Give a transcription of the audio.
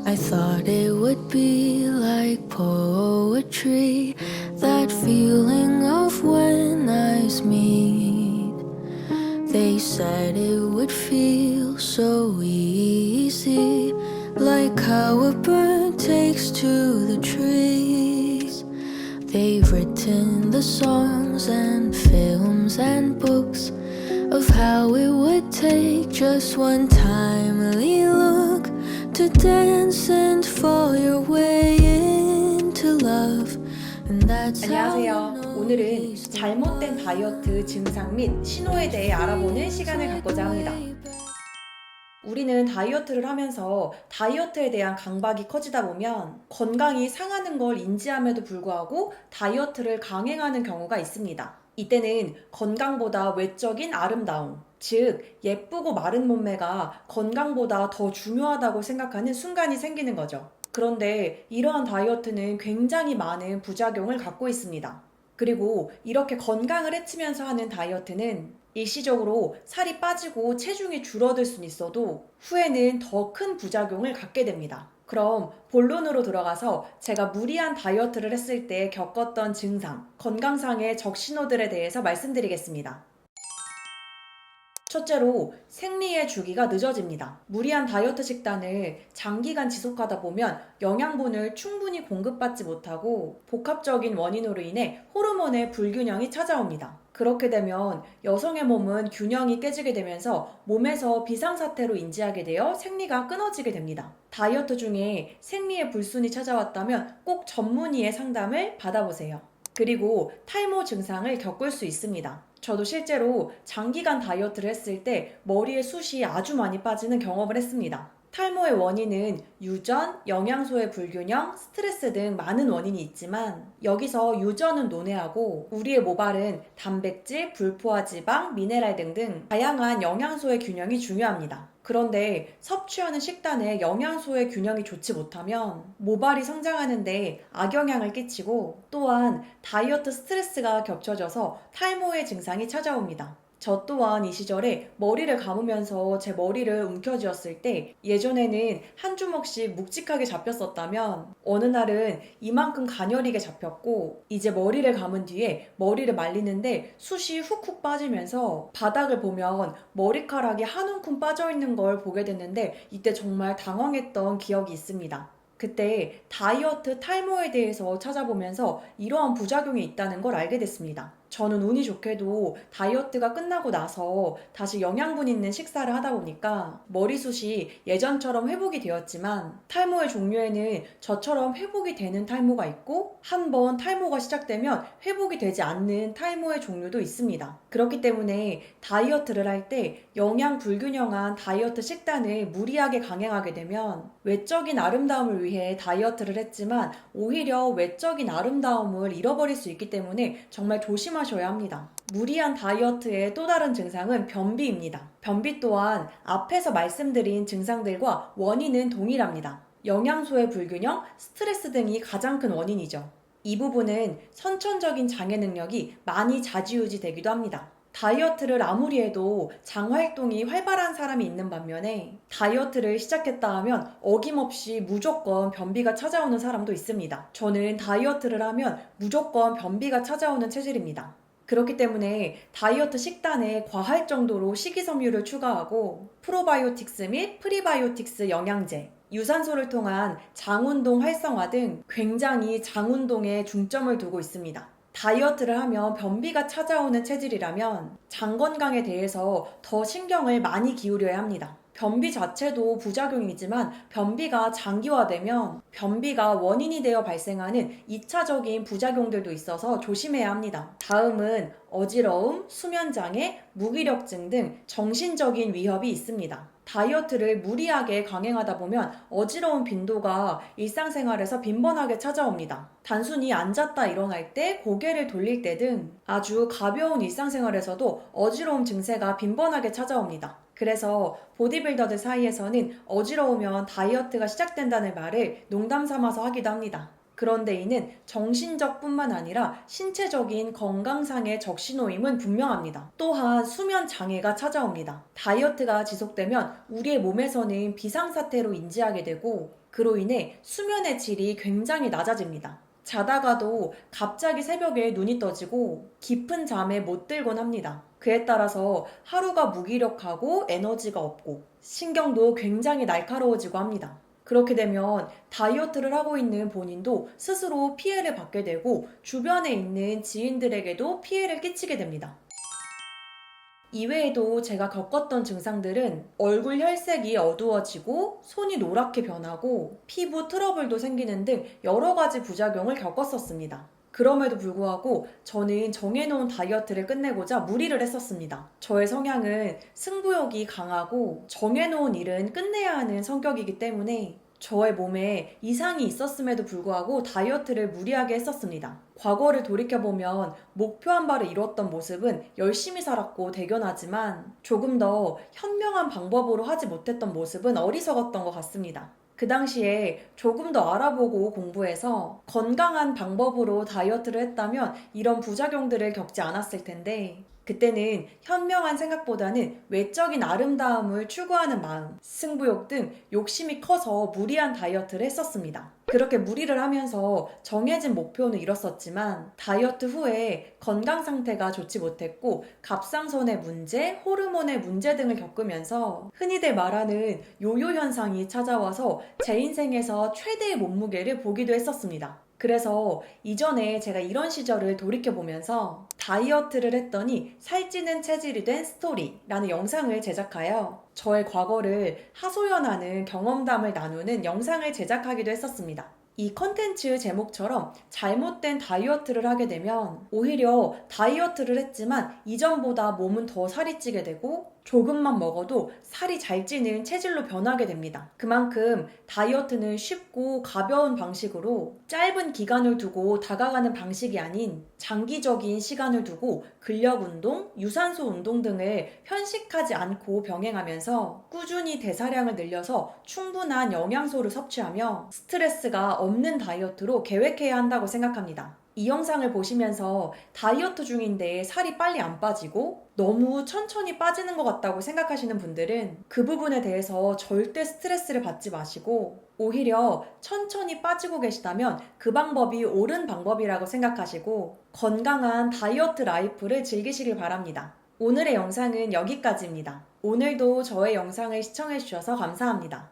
I thought it would be like poetry, that feeling of when eyes meet. They said it would feel so easy, like how a bird takes to the trees. They've written the songs and films and books of how it would take just one timely look to dance and fall your way into love. And that's how you 안녕하세요. know 오늘은 he's the 잘못된 다이어트 증상 및 신호에 대해 알아보는 시간을 갖고자 합니다. 우리는 다이어트를 하면서 다이어트에 대한 강박이 커지다 보면 건강이 상하는 걸 인지함에도 불구하고 다이어트를 강행하는 경우가 있습니다. 이때는 건강보다 외적인 아름다움, 즉 예쁘고 마른 몸매가 건강보다 더 중요하다고 생각하는 순간이 생기는 거죠. 그런데 이러한 다이어트는 굉장히 많은 부작용을 갖고 있습니다. 그리고 이렇게 건강을 해치면서 하는 다이어트는 일시적으로 살이 빠지고 체중이 줄어들 수는 있어도 후에는 더 큰 부작용을 갖게 됩니다. 그럼 본론으로 들어가서 제가 무리한 다이어트를 했을 때 겪었던 증상, 건강상의 적신호들에 대해서 말씀드리겠습니다. 첫째로 생리의 주기가 늦어집니다. 무리한 다이어트 식단을 장기간 지속하다 보면 영양분을 충분히 공급받지 못하고 복합적인 원인으로 인해 호르몬의 불균형이 찾아옵니다. 그렇게 되면 여성의 몸은 균형이 깨지게 되면서 몸에서 비상사태로 인지하게 되어 생리가 끊어지게 됩니다. 다이어트 중에 생리의 불순이 찾아왔다면 꼭 전문의의 상담을 받아보세요. 그리고 탈모 증상을 겪을 수 있습니다. 저도 실제로 장기간 다이어트를 했을 때 머리에 숱이 아주 많이 빠지는 경험을 했습니다. 탈모의 원인은 유전, 영양소의 불균형, 스트레스 등 많은 원인이 있지만 여기서 유전은 논외하고 우리의 모발은 단백질, 불포화 지방, 미네랄 등등 다양한 영양소의 균형이 중요합니다. 그런데 섭취하는 식단에 영양소의 균형이 좋지 못하면 모발이 성장하는데 악영향을 끼치고 또한 다이어트 스트레스가 겹쳐져서 탈모의 증상이 찾아옵니다. 저 또한 이 시절에 머리를 감으면서 제 머리를 움켜쥐었을 때 예전에는 한 주먹씩 묵직하게 잡혔었다면 어느 날은 이만큼 가녀리게 잡혔고 이제 머리를 감은 뒤에 머리를 말리는데 숱이 훅훅 빠지면서 바닥을 보면 머리카락이 한 움큼 빠져있는 걸 보게 됐는데 이때 정말 당황했던 기억이 있습니다. 그때 다이어트 탈모에 대해서 찾아보면서 이러한 부작용이 있다는 걸 알게 됐습니다. 저는 운이 좋게도 다이어트가 끝나고 나서 다시 영양분 있는 식사를 하다 보니까 머리숱이 예전처럼 회복이 되었지만 탈모의 종류에는 저처럼 회복이 되는 탈모가 있고 한번 탈모가 시작되면 회복이 되지 않는 탈모의 종류도 있습니다. 그렇기 때문에 다이어트를 할 때 영양 불균형한 다이어트 식단을 무리하게 강행하게 되면 외적인 아름다움을 위해 다이어트를 했지만 오히려 외적인 아름다움을 잃어버릴 수 있기 때문에 정말 조심하셔야 합니다. 무리한 다이어트의 또 다른 증상은 변비입니다. 변비 또한 앞에서 말씀드린 증상들과 원인은 동일합니다. 영양소의 불균형, 스트레스 등이 가장 큰 원인이죠. 이 부분은 선천적인 장애 능력이 많이 좌지우지되기도 합니다. 다이어트를 아무리 해도 장 활동이 활발한 사람이 있는 반면에 다이어트를 시작했다 하면 어김없이 무조건 변비가 찾아오는 사람도 있습니다. 저는 다이어트를 하면 무조건 변비가 찾아오는 체질입니다. 그렇기 때문에 다이어트 식단에 과할 정도로 식이섬유를 추가하고 프로바이오틱스 및 프리바이오틱스 영양제, 유산소를 통한 장운동 활성화 등 굉장히 장운동에 중점을 두고 있습니다. 다이어트를 하면 변비가 찾아오는 체질이라면 장 건강에 대해서 더 신경을 많이 기울여야 합니다. 변비 자체도 부작용이지만 변비가 장기화되면 변비가 원인이 되어 발생하는 2차적인 부작용들도 있어서 조심해야 합니다. 다음은 어지러움, 수면장애, 무기력증 등 정신적인 위협이 있습니다. 다이어트를 무리하게 강행하다 보면 어지러운 빈도가 일상생활에서 빈번하게 찾아옵니다. 단순히 앉았다 일어날 때, 고개를 돌릴 때 등 아주 가벼운 일상생활에서도 어지러움 증세가 빈번하게 찾아옵니다. 그래서 보디빌더들 사이에서는 어지러우면 다이어트가 시작된다는 말을 농담 삼아서 하기도 합니다. 그런데 이는 정신적 뿐만 아니라 신체적인 건강상의 적신호임은 분명합니다. 또한 수면 장애가 찾아옵니다. 다이어트가 지속되면 우리의 몸에서는 비상사태로 인지하게 되고 그로 인해 수면의 질이 굉장히 낮아집니다. 자다가도 갑자기 새벽에 눈이 떠지고 깊은 잠에 못 들곤 합니다. 그에 따라서 하루가 무기력하고 에너지가 없고 신경도 굉장히 날카로워지고 합니다. 그렇게 되면 다이어트를 하고 있는 본인도 스스로 피해를 받게 되고 주변에 있는 지인들에게도 피해를 끼치게 됩니다. 이외에도 제가 겪었던 증상들은 얼굴 혈색이 어두워지고 손이 노랗게 변하고 피부 트러블도 생기는 등 여러 가지 부작용을 겪었었습니다. 그럼에도 불구하고 저는 정해놓은 다이어트를 끝내고자 무리를 했었습니다. 저의 성향은 승부욕이 강하고 정해놓은 일은 끝내야 하는 성격이기 때문에 저의 몸에 이상이 있었음에도 불구하고 다이어트를 무리하게 했었습니다. 과거를 돌이켜보면 목표한 바를 이뤘던 모습은 열심히 살았고 대견하지만 조금 더 현명한 방법으로 하지 못했던 모습은 어리석었던 것 같습니다. 그 당시에 조금 더 알아보고 공부해서 건강한 방법으로 다이어트를 했다면 이런 부작용들을 겪지 않았을 텐데 그때는 현명한 생각보다는 외적인 아름다움을 추구하는 마음, 승부욕 등 욕심이 커서 무리한 다이어트를 했었습니다. 그렇게 무리를 하면서 정해진 목표는 이뤘었지만 다이어트 후에 건강 상태가 좋지 못했고 갑상선의 문제, 호르몬의 문제 등을 겪으면서 흔히들 말하는 요요 현상이 찾아와서 제 인생에서 최대의 몸무게를 보기도 했었습니다. 그래서 이전에 제가 이런 시절을 돌이켜보면서 다이어트를 했더니 살찌는 체질이 된 스토리라는 영상을 제작하여 저의 과거를 하소연하는 경험담을 나누는 영상을 제작하기도 했었습니다. 이 컨텐츠 제목처럼 잘못된 다이어트를 하게 되면 오히려 다이어트를 했지만 이전보다 몸은 더 살이 찌게 되고 조금만 먹어도 살이 잘 찌는 체질로 변하게 됩니다. 그만큼 다이어트는 쉽고 가벼운 방식으로 짧은 기간을 두고 다가가는 방식이 아닌 장기적인 시간을 두고 근력 운동, 유산소 운동 등을 편식하지 않고 병행하면서 꾸준히 대사량을 늘려서 충분한 영양소를 섭취하며 스트레스가 없는 다이어트로 계획해야 한다고 생각합니다. 이 영상을 보시면서 다이어트 중인데 살이 빨리 안 빠지고 너무 천천히 빠지는 것 같다고 생각하시는 분들은 그 부분에 대해서 절대 스트레스를 받지 마시고 오히려 천천히 빠지고 계시다면 그 방법이 옳은 방법이라고 생각하시고 건강한 다이어트 라이프를 즐기시길 바랍니다. 오늘의 영상은 여기까지입니다. 오늘도 저의 영상을 시청해주셔서 감사합니다.